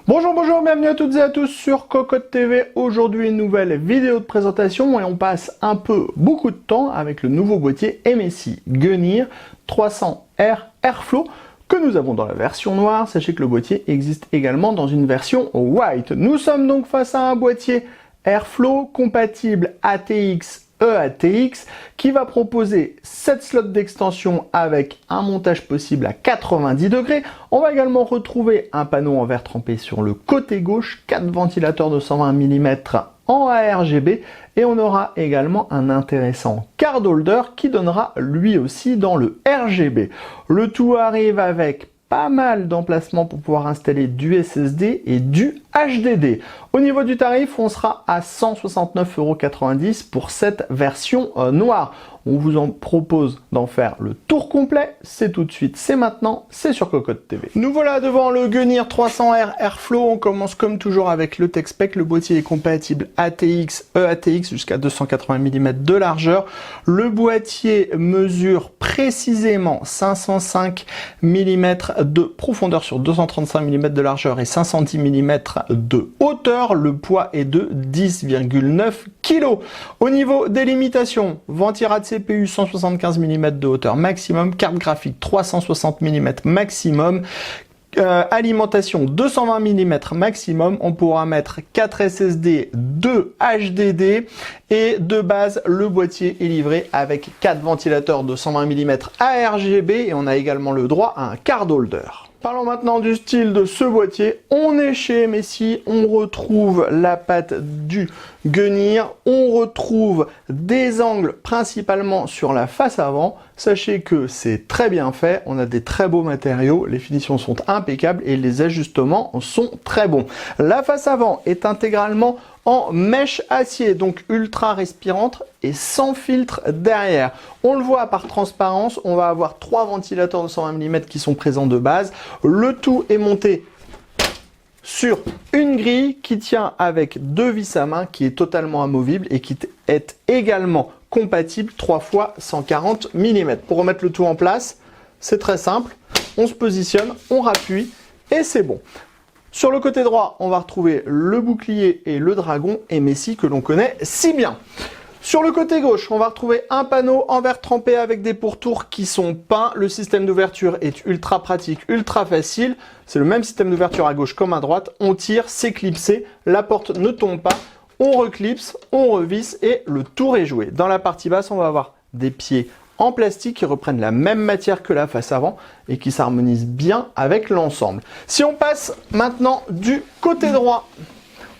Bonjour, bonjour, bienvenue à toutes et à tous sur Cocotte TV. Aujourd'hui, une nouvelle vidéo de présentation et on passe beaucoup de temps avec le nouveau boîtier MSI Guenir 300R Airflow que nous avons dans la version noire. Sachez que le boîtier existe également dans une version white. Nous sommes donc face à un boîtier Airflow compatible ATX EATX qui va proposer 7 slots d'extension avec un montage possible à 90 degrés. On va également retrouver un panneau en verre trempé sur le côté gauche, 4 ventilateurs de 120 mm en ARGB et on aura également un intéressant card holder qui donnera lui aussi dans le RGB. Le tout arrive avec pas mal d'emplacements pour pouvoir installer du SSD et du HDD. Au niveau du tarif, on sera à 169,90 € pour cette version noire. On vous en propose d'en faire le tour complet. C'est tout de suite, c'est maintenant, c'est sur Cocotte TV. Nous voilà devant le Guenir 300R Airflow. On commence comme toujours avec le tech spec. Le boîtier est compatible ATX, EATX jusqu'à 280 mm de largeur. Le boîtier mesure précisément 505 mm de profondeur sur 235 mm de largeur et 510 mm de hauteur. Le poids est de 10,9 kg. Au niveau des limitations, ventirad CPU 175 mm de hauteur maximum, carte graphique 360 mm maximum, alimentation 220 mm maximum. On pourra mettre 4 SSD, 2 HDD et de base le boîtier est livré avec 4 ventilateurs de 120 mm ARGB et on a également le droit à un card holder. Parlons maintenant du style de ce boîtier. On est chez MSI, on retrouve la patte du Guenir, on retrouve des angles principalement sur la face avant. Sachez que c'est très bien fait, on a des très beaux matériaux, les finitions sont impeccables et les ajustements sont très bons. La face avant est intégralement en mèche acier, donc ultra respirante et sans filtre derrière. On le voit par transparence, on va avoir 3 ventilateurs de 120 mm qui sont présents de base. Le tout est monté sur une grille qui tient avec 2 vis à main, qui est totalement amovible et qui est également compatible 3 fois 140 mm. Pour remettre le tout en place, c'est très simple. On se positionne, on rappuie et c'est bon. Sur le côté droit, on va retrouver le bouclier et le dragon MSI que l'on connaît si bien. Sur le côté gauche, on va retrouver un panneau en verre trempé avec des pourtours qui sont peints. Le système d'ouverture est ultra pratique, ultra facile. C'est le même système d'ouverture à gauche comme à droite. On tire, c'est clipsé, la porte ne tombe pas. On reclipse, on revisse et le tour est joué. Dans la partie basse, on va avoir des pieds en plastique qui reprennent la même matière que la face avant et qui s'harmonisent bien avec l'ensemble. Si on passe maintenant du côté droit,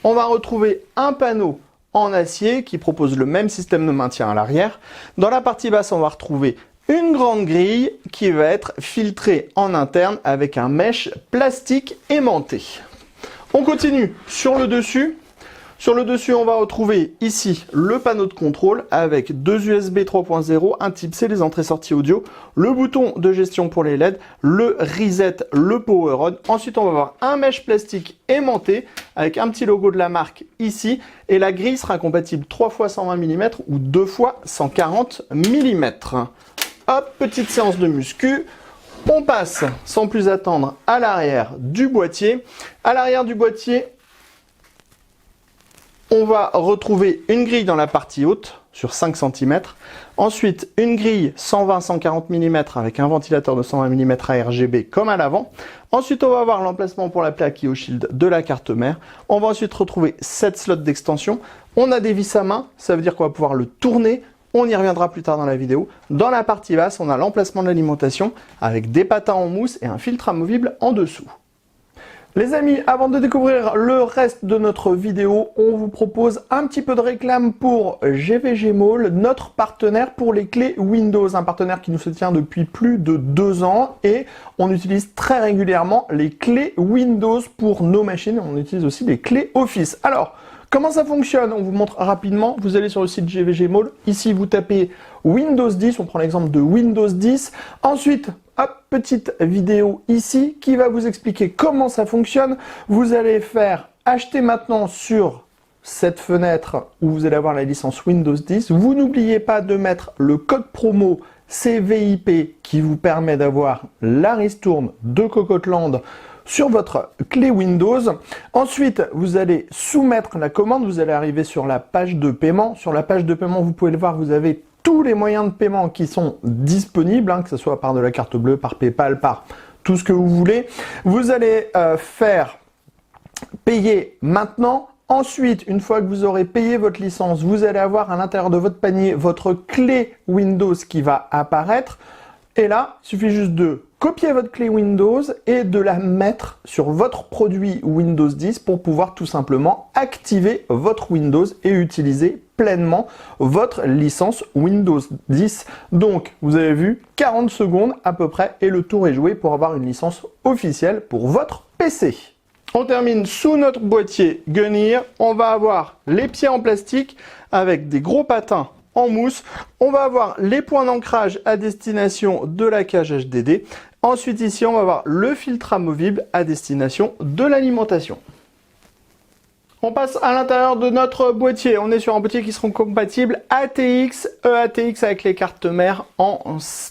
on va retrouver un panneau en acier qui propose le même système de maintien à l'arrière. Dans la partie basse, on va retrouver une grande grille qui va être filtrée en interne avec un mesh plastique aimanté. On continue sur le dessus. Sur le dessus, on va retrouver ici le panneau de contrôle avec 2 USB 3.0, un type C, les entrées-sorties audio, le bouton de gestion pour les LED, le reset, le power on. Ensuite, on va avoir un mesh plastique aimanté avec un petit logo de la marque ici et la grille sera compatible 3 fois 120 mm ou 2 fois 140 mm. Hop, petite séance de muscu. On passe sans plus attendre à l'arrière du boîtier. À l'arrière du boîtier, on va retrouver une grille dans la partie haute sur 5 cm. Ensuite, une grille 120-140 mm avec un ventilateur de 120 mm ARGB comme à l'avant. Ensuite, on va avoir l'emplacement pour la plaque IO Shield de la carte mère. On va ensuite retrouver 7 slots d'extension. On a des vis à main, ça veut dire qu'on va pouvoir le tourner. On y reviendra plus tard dans la vidéo. Dans la partie basse, on a l'emplacement de l'alimentation avec des patins en mousse et un filtre amovible en dessous. Les amis, avant de découvrir le reste de notre vidéo, on vous propose un petit peu de réclame pour GVG Mall, notre partenaire pour les clés Windows, un partenaire qui nous soutient depuis plus de 2 ans et on utilise très régulièrement les clés Windows pour nos machines, on utilise aussi les clés Office. Alors, comment ça fonctionne? On vous montre rapidement. Vous allez sur le site GVG Mall. Ici, vous tapez Windows 10. On prend l'exemple de Windows 10. Ensuite, hop, petite vidéo ici qui va vous expliquer comment ça fonctionne. Vous allez faire acheter maintenant sur cette fenêtre où vous allez avoir la licence Windows 10. Vous n'oubliez pas de mettre le code promo CVIP qui vous permet d'avoir la ristourne de Cocotland sur votre clé Windows. Ensuite, vous allez soumettre la commande, vous allez arriver sur la page de paiement. Sur la page de paiement, vous pouvez le voir, vous avez tous les moyens de paiement qui sont disponibles, que ce soit par de la carte bleue, par PayPal, par tout ce que vous voulez. Vous allez faire payer maintenant. Ensuite, une fois que vous aurez payé votre licence, vous allez avoir à l'intérieur de votre panier votre clé Windows qui va apparaître. Et là, il suffit juste de copier votre clé Windows et de la mettre sur votre produit Windows 10 pour pouvoir tout simplement activer votre Windows et utiliser pleinement votre licence Windows 10. Donc, vous avez vu, 40 secondes à peu près et le tour est joué pour avoir une licence officielle pour votre PC. On termine sous notre boîtier Gunnir. On va avoir les pieds en plastique avec des gros patins en mousse. On va avoir les points d'ancrage à destination de la cage HDD. Ensuite ici, on va avoir le filtre amovible à destination de l'alimentation. On passe à l'intérieur de notre boîtier. On est sur un boîtier qui sera compatible ATX, EATX avec les cartes mères en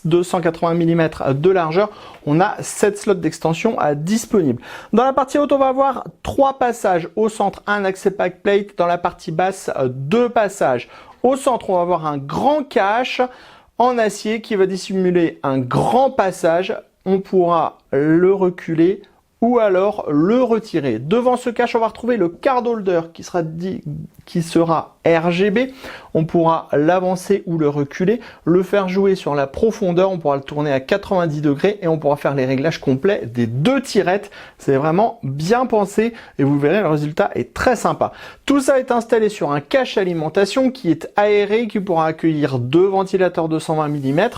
280 mm de largeur. On a 7 slots d'extension disponibles. Dans la partie haute, on va avoir 3 passages. Au centre, un accès backplate. Dans la partie basse, 2 passages. Au centre, on va avoir un grand cache en acier qui va dissimuler un grand passage. On pourra le reculer ou alors le retirer. Devant ce cache, on va retrouver le card holder qui sera RGB. On pourra l'avancer ou le reculer, le faire jouer sur la profondeur, on pourra le tourner à 90 degrés et on pourra faire les réglages complets des 2 tirettes. C'est vraiment bien pensé et vous verrez, le résultat est très sympa. Tout ça est installé sur un cache alimentation qui est aéré, qui pourra accueillir 2 ventilateurs de 120 mm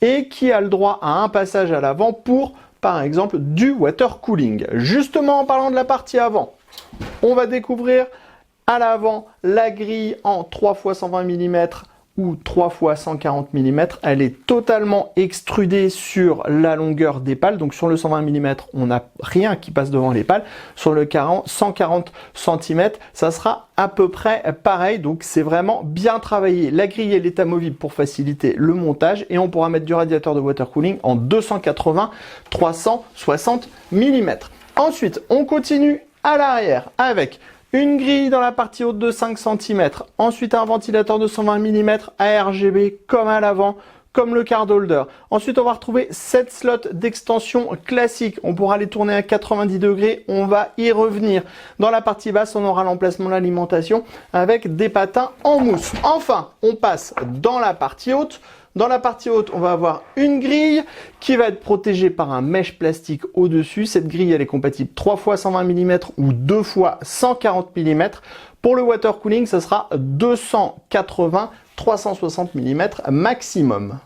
et qui a le droit à un passage à l'avant pour par exemple du water cooling. Justement, en parlant de la partie avant, on va découvrir à l'avant la grille en 3 x 120 mm ou 3 x 140 mm. Elle est totalement extrudée sur la longueur des pales. Donc sur le 120 mm, on n'a rien qui passe devant les pales. Sur le 140 cm, ça sera à peu près pareil. Donc c'est vraiment bien travaillé. La grille elle est amovible pour faciliter le montage et on pourra mettre du radiateur de water cooling en 280-360 mm. Ensuite, on continue à l'arrière avec une grille dans la partie haute de 5 cm, ensuite un ventilateur de 120 mm à RGB comme à l'avant, comme le card holder. Ensuite, on va retrouver 7 slots d'extension classiques. On pourra les tourner à 90 degrés, on va y revenir. Dans la partie basse, on aura l'emplacement de l'alimentation avec des patins en mousse. Enfin, on passe dans la partie haute. Dans la partie haute, on va avoir une grille qui va être protégée par un mesh plastique au-dessus. Cette grille, elle est compatible 3 x 120 mm ou 2 x 140 mm. Pour le water cooling, ça sera 280-360 mm maximum.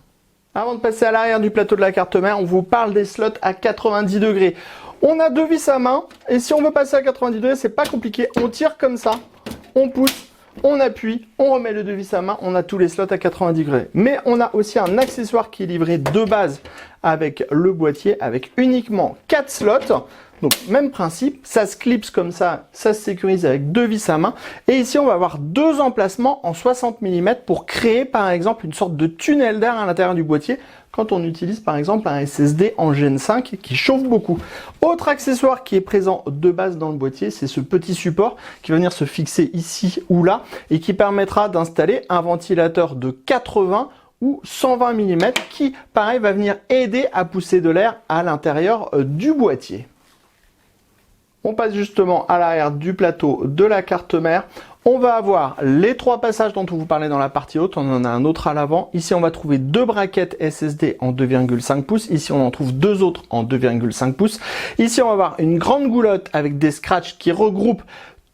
Avant de passer à l'arrière du plateau de la carte mère, on vous parle des slots à 90 degrés. On a 2 vis à main et si on veut passer à 90 degrés, c'est pas compliqué. On tire comme ça, on pousse. On appuie, on remet le 2 vis à main, on a tous les slots à 90 degrés. Mais on a aussi un accessoire qui est livré de base avec le boîtier avec uniquement 4 slots. Donc même principe, ça se clipse comme ça, ça se sécurise avec 2 vis à main. Et ici on va avoir 2 emplacements en 60 mm pour créer par exemple une sorte de tunnel d'air à l'intérieur du boîtier quand on utilise par exemple un SSD en Gen 5 qui chauffe beaucoup. Autre accessoire qui est présent de base dans le boîtier, c'est ce petit support qui va venir se fixer ici ou là et qui permettra d'installer un ventilateur de 80 ou 120 mm qui pareil va venir aider à pousser de l'air à l'intérieur du boîtier. On passe justement à l'arrière du plateau de la carte mère. On va avoir les 3 passages dont on vous parlait dans la partie haute. On en a un autre à l'avant. Ici, on va trouver 2 braquettes SSD en 2,5 pouces. Ici, on en trouve 2 autres en 2,5 pouces. Ici, on va avoir une grande goulotte avec des scratchs qui regroupent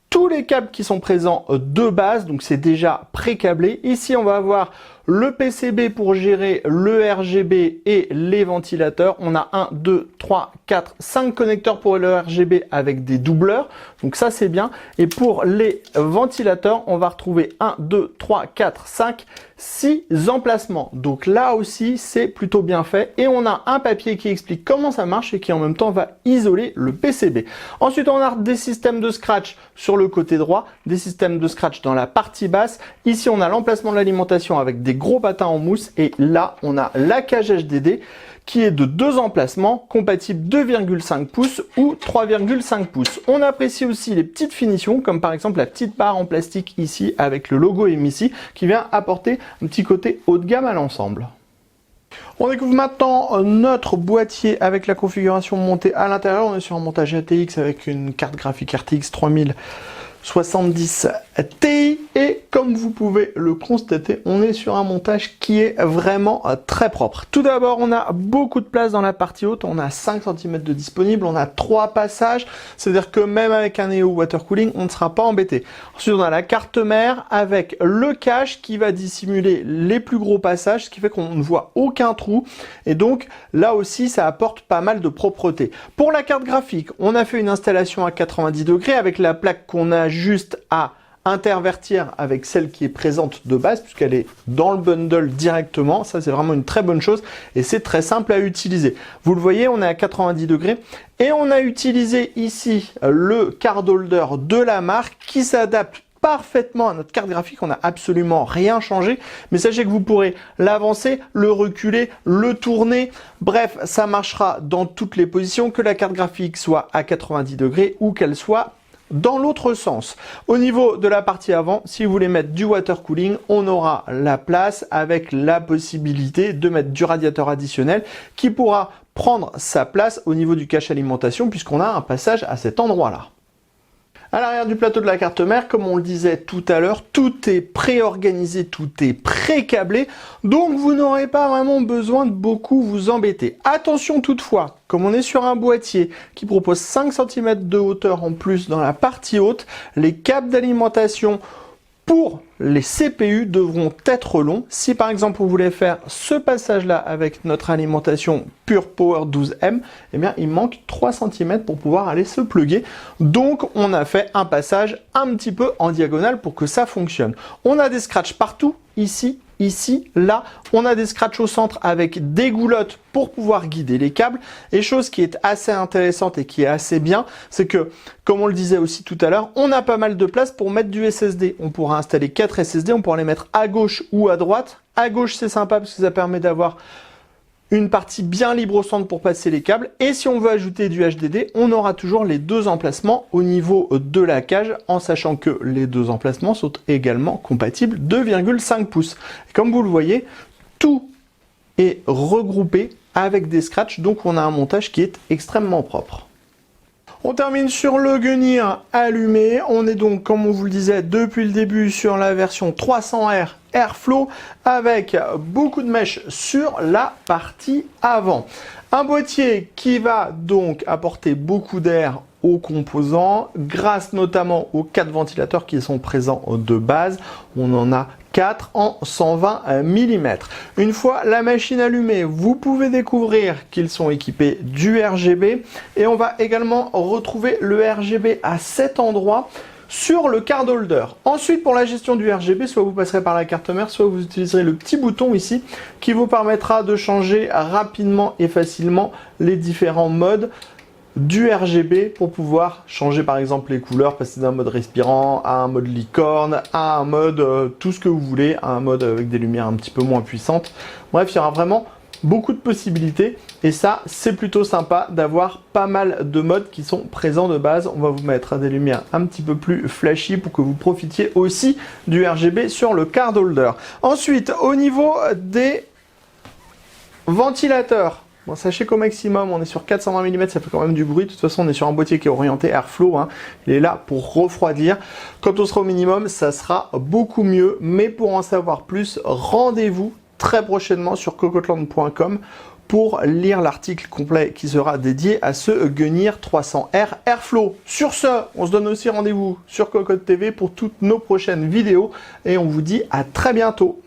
tous les câbles qui sont présents de base. Donc, c'est déjà pré-câblé. Ici, on va avoir le PCB pour gérer le RGB et les ventilateurs. On a 1, 2, 3, 4, 5 connecteurs pour le RGB avec des doubleurs. Donc ça, c'est bien. Et pour les ventilateurs, on va retrouver 1, 2, 3, 4, 5, 6 emplacements. Donc là aussi, c'est plutôt bien fait. Et on a un papier qui explique comment ça marche et qui en même temps va isoler le PCB. Ensuite, on a des systèmes de scratch sur le côté droit, des systèmes de scratch dans la partie basse. Ici, on a l'emplacement de l'alimentation avec des gros patins en mousse et là on a la cage HDD qui est de 2 emplacements, compatible 2,5 pouces ou 3,5 pouces. On apprécie aussi les petites finitions, comme par exemple la petite barre en plastique ici avec le logo MSI qui vient apporter un petit côté haut de gamme à l'ensemble. On découvre maintenant notre boîtier avec la configuration montée à l'intérieur. On est sur un montage ATX avec une carte graphique RTX 3070 Ti et comme vous pouvez le constater, on est sur un montage qui est vraiment très propre. Tout d'abord, on a beaucoup de place dans la partie haute, on a 5 cm de disponible, on a 3 passages, c'est-à-dire que même avec un Neo Water Cooling, on ne sera pas embêté. Ensuite, on a la carte mère avec le cache qui va dissimuler les plus gros passages, ce qui fait qu'on ne voit aucun trou et donc là aussi, ça apporte pas mal de propreté. Pour la carte graphique, on a fait une installation à 90 degrés avec la plaque qu'on a juste à intervertir avec celle qui est présente de base puisqu'elle est dans le bundle directement. Ça, c'est vraiment une très bonne chose et c'est très simple à utiliser. Vous le voyez, on est à 90 degrés et on a utilisé ici le card holder de la marque qui s'adapte parfaitement à notre carte graphique. On n'a absolument rien changé, mais sachez que vous pourrez l'avancer, le reculer, le tourner. Bref, ça marchera dans toutes les positions, que la carte graphique soit à 90 degrés ou qu'elle soit dans l'autre sens. Au niveau de la partie avant, si vous voulez mettre du water cooling, on aura la place avec la possibilité de mettre du radiateur additionnel qui pourra prendre sa place au niveau du cache alimentation puisqu'on a un passage à cet endroit-là. À l'arrière du plateau de la carte mère, comme on le disait tout à l'heure, tout est pré-organisé, tout est pré-câblé, donc vous n'aurez pas vraiment besoin de beaucoup vous embêter. Attention toutefois, comme on est sur un boîtier qui propose 5 cm de hauteur en plus dans la partie haute, les câbles d'alimentation pour les CPU devront être longs. Si par exemple vous voulez faire ce passage-là avec notre alimentation Pure Power 12M, eh bien il manque 3 cm pour pouvoir aller se plugger. Donc on a fait un passage un petit peu en diagonale pour que ça fonctionne. On a des scratchs partout, ici, là. On a des scratchs au centre avec des goulottes pour pouvoir guider les câbles. Et chose qui est assez intéressante et qui est assez bien, c'est que, comme on le disait aussi tout à l'heure, on a pas mal de place pour mettre du SSD. On pourra installer 4 SSD, on pourra les mettre à gauche ou à droite. À gauche, c'est sympa parce que ça permet d'avoir une partie bien libre au centre pour passer les câbles. Et si on veut ajouter du HDD, on aura toujours les 2 emplacements au niveau de la cage, en sachant que les 2 emplacements sont également compatibles 2,5 pouces. Et comme vous le voyez, tout est regroupé avec des scratchs, donc on a un montage qui est extrêmement propre. On termine sur le Gunnir allumé. On est donc, comme on vous le disait depuis le début, sur la version 300R Airflow avec beaucoup de mèches sur la partie avant. Un boîtier qui va donc apporter beaucoup d'air aux composants grâce notamment aux 4 ventilateurs qui sont présents de base. On en a 4 en 120 mm. Une fois la machine allumée, vous pouvez découvrir qu'ils sont équipés du RGB et on va également retrouver le RGB à cet endroit sur le card holder. Ensuite, pour la gestion du RGB, soit vous passerez par la carte mère, soit vous utiliserez le petit bouton ici qui vous permettra de changer rapidement et facilement les différents modes du RGB pour pouvoir changer par exemple les couleurs, passer d'un mode respirant à un mode licorne, à un mode tout ce que vous voulez, à un mode avec des lumières un petit peu moins puissantes. Bref, il y aura vraiment beaucoup de possibilités et ça c'est plutôt sympa d'avoir pas mal de modes qui sont présents de base. On va vous mettre des lumières un petit peu plus flashy pour que vous profitiez aussi du RGB sur le card holder. Ensuite, au niveau des ventilateurs, bon, sachez qu'au maximum, on est sur 420 mm, ça fait quand même du bruit. De toute façon, on est sur un boîtier qui est orienté Airflow. Il est là pour refroidir. Quand on sera au minimum, ça sera beaucoup mieux. Mais pour en savoir plus, rendez-vous très prochainement sur cocotland.com pour lire l'article complet qui sera dédié à ce Gunnir 300R Airflow. Sur ce, on se donne aussi rendez-vous sur Cocotte TV pour toutes nos prochaines vidéos et on vous dit à très bientôt.